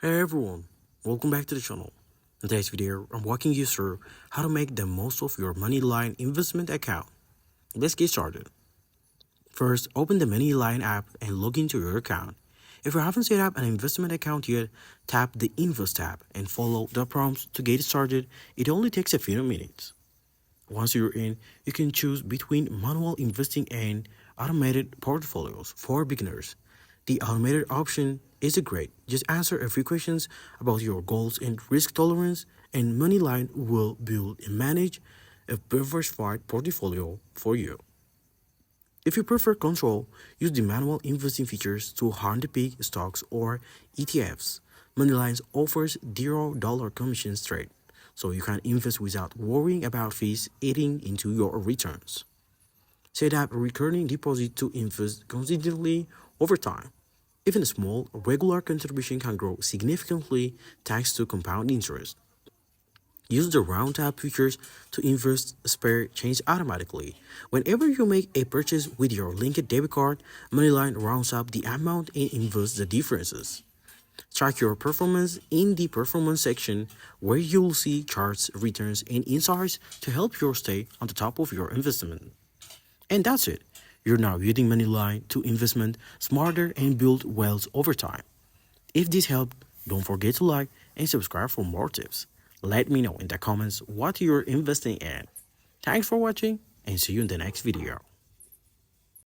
Hey everyone, welcome back to the channel. In today's video, I'm walking you through how to make the most of your MoneyLion investment account. Let's get started. First, open the MoneyLion app and log into your account. If you haven't set up an investment account yet, tap the Invest tab and follow the prompts to get started. It only takes a few minutes. Once you're in, you can choose between manual investing and automated portfolios for beginners. The automated option is great. Just answer a few questions about your goals and risk tolerance, and MoneyLion will build and manage a diversified portfolio for you. If you prefer control, use the manual investing features to handpick stocks or ETFs. MoneyLion offers $0 commission trade, so you can invest without worrying about fees eating into your returns. Set up a recurring deposit to invest consistently over time. Even a small, regular contribution can grow significantly thanks to compound interest. Use the round tab features to invest spare change automatically. Whenever you make a purchase with your linked debit card, MoneyLion rounds up the amount and invests the differences. Track your performance in the performance section, where you'll see charts, returns, and insights to help you stay on the top of your investment. And that's it. You're now using MoneyLion to investment smarter and build wealth over time. If this helped, don't forget to like and subscribe for more tips. Let me know in the comments what you're investing in. Thanks for watching and see you in the next video.